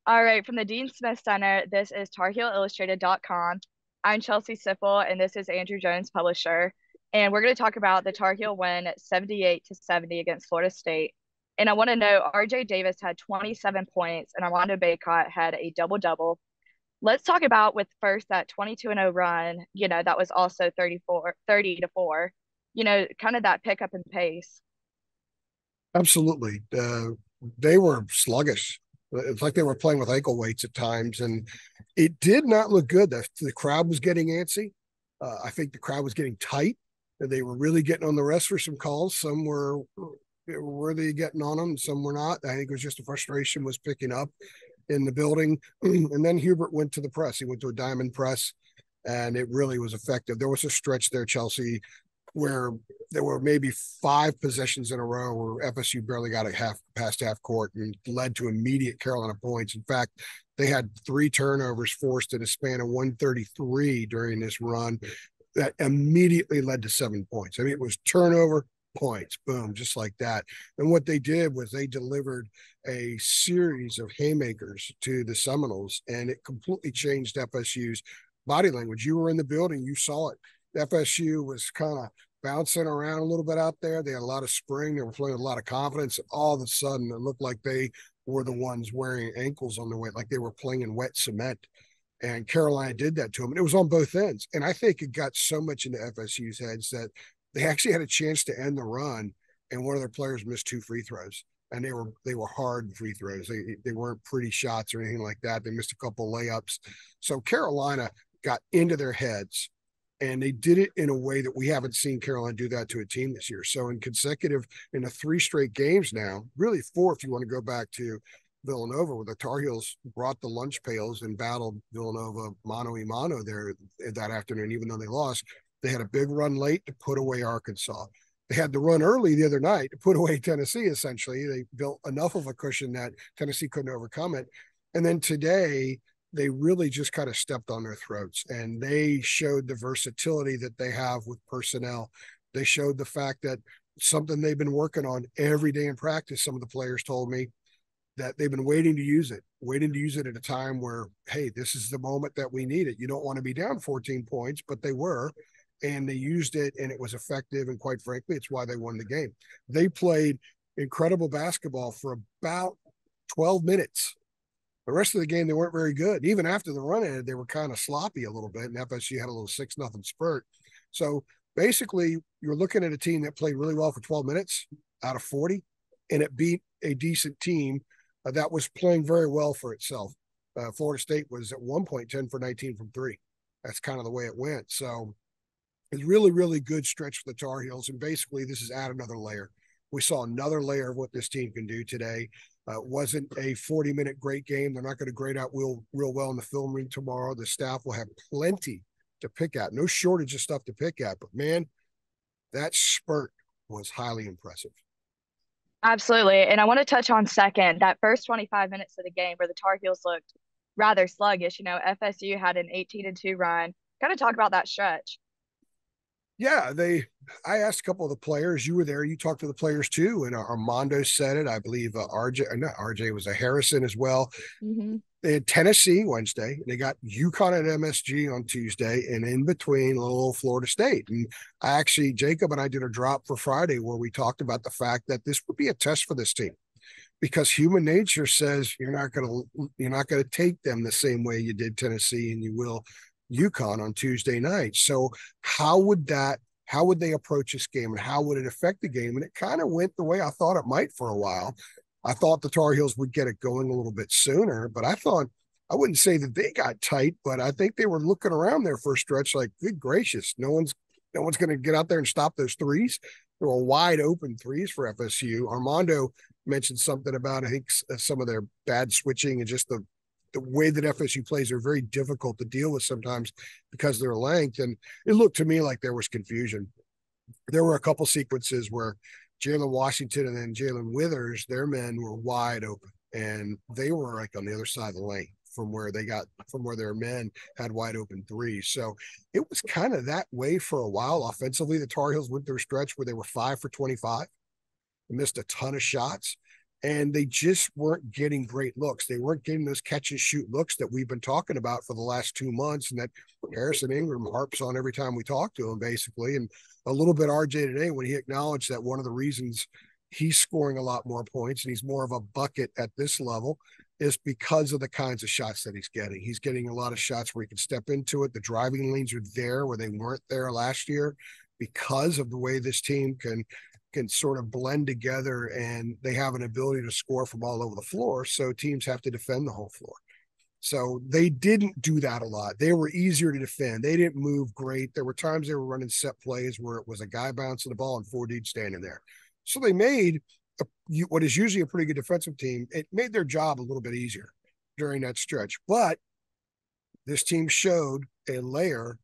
All right, from the Dean Smith Center, this is TarHeelIllustrated.com. I'm Chelsea Sipple, and this is Andrew Jones, publisher. And we're going to talk about the Tar Heel win 78-70 against Florida State. And I want to know RJ Davis had 27 points, and Armando Bacot had a double double. Let's talk about with first that 22-0 run, that was also 30-4, kind of that pickup in pace. Absolutely. They were sluggish. It's like they were playing with ankle weights at times, and it did not look good. The crowd was getting antsy. I think the crowd was getting tight. They were really getting on the rest for some calls. Some were worthy getting on them, some were not. I think it was just the frustration was picking up in the building. And then Hubert went to the press. He went to a diamond press, and it really was effective. There was a stretch there, Chelsea, where there were maybe 5 possessions in a row where FSU barely got a half past half court and led to immediate Carolina points. In fact, they had 3 turnovers forced in a span of 133 during this run that immediately led to 7 points. I mean, it was turnover, points, boom, just like that. And what they did was they delivered a series of haymakers to the Seminoles, and it completely changed FSU's body language. You were in the building, you saw it. FSU was kind of bouncing around a little bit out there. They had a lot of spring. They were playing with a lot of confidence. All of a sudden, it looked like they were the ones wearing ankles on the way, like they were playing in wet cement. And Carolina did that to them. And it was on both ends. And I think it got so much into FSU's heads that they actually had a chance to end the run, and one of their players missed 2 free throws. And they were hard free throws. They weren't pretty shots or anything like that. They missed a couple layups. So Carolina got into their heads, and they did it in a way that we haven't seen Carolina do that to a team this year. So in the 3 straight games now, really 4 if you want to go back to Villanova, where the Tar Heels brought the lunch pails and battled Villanova mano a mano there that afternoon, even though they lost. They had a big run late to put away Arkansas. They had the run early the other night to put away Tennessee, essentially. They built enough of a cushion that Tennessee couldn't overcome it. And then today, they really just kind of stepped on their throats, and they showed the versatility that they have with personnel. They showed the fact that something they've been working on every day in practice. Some of the players told me that they've been waiting to use it at a time where, hey, this is the moment that we need it. You don't want to be down 14 points, but they were, and they used it, and it was effective. And quite frankly, it's why they won the game. They played incredible basketball for about 12 minutes. The rest of the game, they weren't very good. Even after the run ended, they were kind of sloppy a little bit, and FSU had a little 6-0 spurt. So basically, you're looking at a team that played really well for 12 minutes out of 40, and it beat a decent team that was playing very well for itself. Florida State was at one point 10 for 19 from 3. That's kind of the way it went. So it's really, really good stretch for the Tar Heels. And basically, this is add another layer. We saw another layer of what this team can do today. It wasn't a 40-minute great game. They're not going to grade out real well in the film room tomorrow. The staff will have plenty to pick at. No shortage of stuff to pick at. But, man, that spurt was highly impressive. Absolutely. And I want to touch on second, that first 25 minutes of the game where the Tar Heels looked rather sluggish. FSU had an 18-2 run. Kind of talk about that stretch. Yeah, I asked a couple of the players. You were there. You talked to the players too, and Armando said it. I believe RJ, not RJ, was a Harrison as well. Mm-hmm. They had Tennessee Wednesday. They got UConn at MSG on Tuesday, and in between, little Florida State. And Jacob and I did a drop for Friday where we talked about the fact that this would be a test for this team, because human nature says you're not gonna take them the same way you did Tennessee and you will UConn on Tuesday night. So how would they approach this game, and how would it affect the game? And it kind of went the way I thought it might for a while. I thought the Tar Heels would get it going a little bit sooner, but I wouldn't say that they got tight, but I think they were looking around there for a stretch like, good gracious, no one's going to get out there and stop those threes. There were wide open threes for FSU. Armando mentioned something about, I think, some of their bad switching and just the way that FSU plays are very difficult to deal with sometimes because of their length. And it looked to me like there was confusion. There were a couple sequences where Jalen Washington and then Jalen Withers, their men were wide open, and they were like on the other side of the lane from where their men had wide open threes. So it was kind of that way for a while. Offensively, the Tar Heels went through a stretch where they were 5 for 25, missed a ton of shots. and they just weren't getting great looks. They weren't getting those catch and shoot looks that we've been talking about for the last 2 months, and that Harrison Ingram harps on every time we talk to him, basically. And a little bit RJ today when he acknowledged that one of the reasons he's scoring a lot more points and he's more of a bucket at this level is because of the kinds of shots that he's getting. He's getting a lot of shots where he can step into it. The driving lanes are there where they weren't there last year because of the way this team can sort of blend together, and they have an ability to score from all over the floor. So teams have to defend the whole floor. So they didn't do that a lot. They were easier to defend. They didn't move great. There were times they were running set plays where it was a guy bouncing the ball and 4 dudes standing there. So they made what is usually a pretty good defensive team. It made their job a little bit easier during that stretch. But this team showed a layer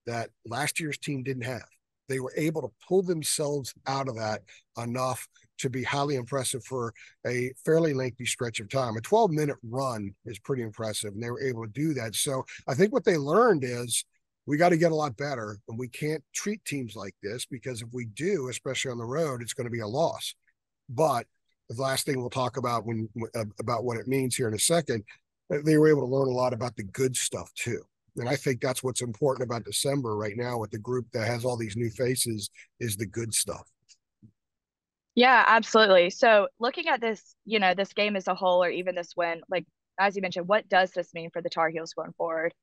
that last year's team didn't have. They were able to pull themselves out of that enough to be highly impressive for a fairly lengthy stretch of time. A 12-minute run is pretty impressive, and they were able to do that. So I think what they learned is we got to get a lot better, and we can't treat teams like this, because if we do, especially on the road, it's going to be a loss. But the last thing we'll talk about about what it means here in a second, they were able to learn a lot about the good stuff too. And I think that's what's important about December right now with the group that has all these new faces is the good stuff. Yeah, absolutely. So looking at this, this game as a whole, or even this win, like as you mentioned, what does this mean for the Tar Heels going forward?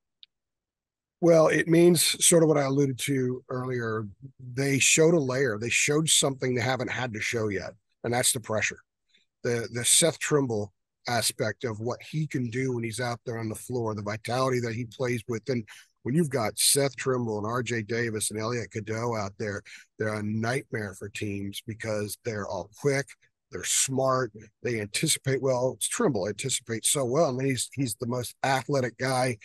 Well, it means sort of what I alluded to earlier. They showed a layer. They showed something they haven't had to show yet, and that's the pressure. The Seth Trimble aspect of what he can do when he's out there on the floor, the vitality that he plays with. And when you've got Seth Trimble and RJ Davis and Elliot Cadeau out there, they're a nightmare for teams because they're all quick, they're smart, they anticipate well. It's Trimble anticipates so well. I mean, he's the most athletic guy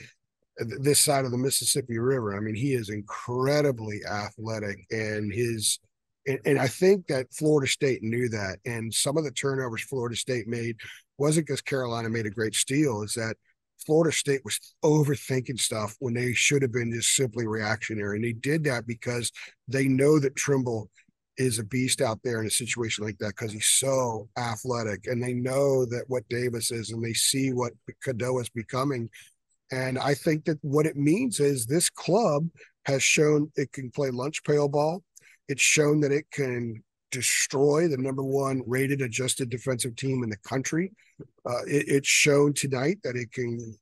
this side of the Mississippi River. I mean, he is incredibly athletic, and I think that Florida State knew that. And some of the turnovers Florida State made wasn't because Carolina made a great steal, is that Florida State was overthinking stuff when they should have been just simply reactionary. And they did that because they know that Trimble is a beast out there in a situation like that because he's so athletic. And they know that what Davis is, and they see what Cadeau is becoming. And I think that what it means is this club has shown it can play lunch pail ball. It's shown that it can destroy the number one rated adjusted defensive team in the country. It's shown tonight that it can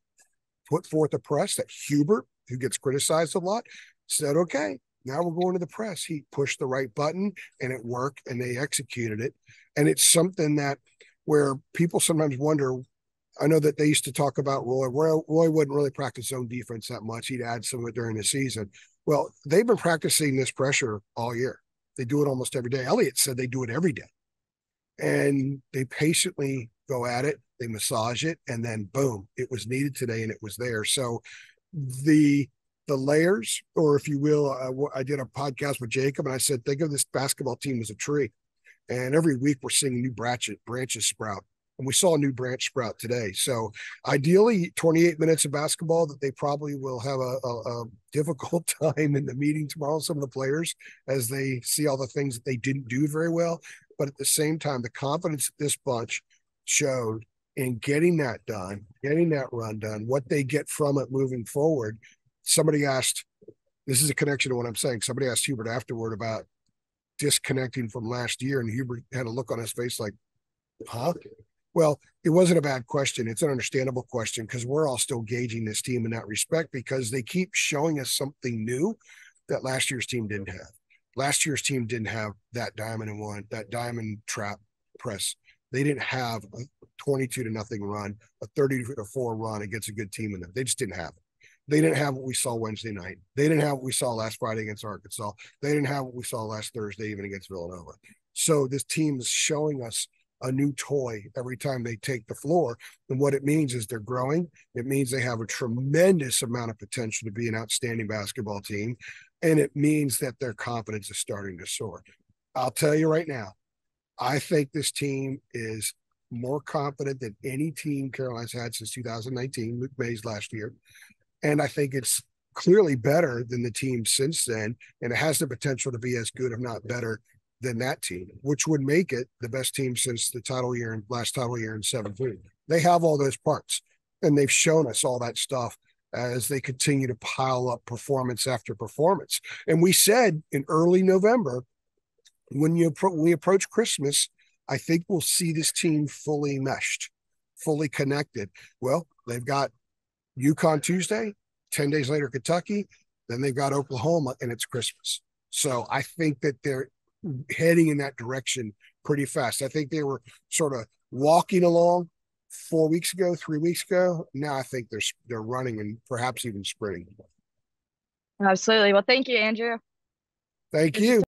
put forth a press that Hubert, who gets criticized a lot, said, okay, now we're going to the press. He pushed the right button and it worked and they executed it. And it's something that where people sometimes wonder, I know that they used to talk about Roy. Roy wouldn't really practice zone defense that much. He'd add some of it during the season. Well, they've been practicing this pressure all year. They do it almost every day. Elliott said they do it every day. And they patiently go at it, they massage it, and then boom, it was needed today and it was there. So the layers, or if you will, I did a podcast with Jacob and I said, think of this basketball team as a tree. And every week we're seeing new branches sprout. And we saw a new branch sprout today. So ideally, 28 minutes of basketball that they probably will have a difficult time in the meeting tomorrow, some of the players, as they see all the things that they didn't do very well. But at the same time, the confidence that this bunch showed in getting that done, getting that run done, what they get from it moving forward. Somebody asked, this is a connection to what I'm saying. Somebody asked Hubert afterward about disconnecting from last year, and Hubert had a look on his face like, huh? Well, it wasn't a bad question. It's an understandable question because we're all still gauging this team in that respect because they keep showing us something new that last year's team didn't have. Last year's team didn't have that diamond and one, that diamond trap press. They didn't have a 22-0 run, a 30-4 run against a good team in them. They just didn't have it. They didn't have what we saw Wednesday night. They didn't have what we saw last Friday against Arkansas. They didn't have what we saw last Thursday even against Villanova. So this team is showing us a new toy every time they take the floor. And what it means is they're growing. It means they have a tremendous amount of potential to be an outstanding basketball team. And it means that their confidence is starting to soar. I'll tell you right now, I think this team is more confident than any team Carolina's had since 2019, Luke Mays last year. And I think it's clearly better than the team since then. And it has the potential to be as good, if not better, than that team, which would make it the best team since the last title year in 17. They have all those parts, and they've shown us all that stuff as they continue to pile up performance after performance. And we said in early November, when we approach Christmas, I think we'll see this team fully meshed, fully connected. Well, they've got UConn Tuesday, 10 days later, Kentucky, then they've got Oklahoma, and it's Christmas. So I think that they're heading in that direction pretty fast. I think they were sort of walking along 4 weeks ago, 3 weeks ago. Now I think they're running and perhaps even sprinting. Absolutely. Well, thank you, Andrew. Thank This is you.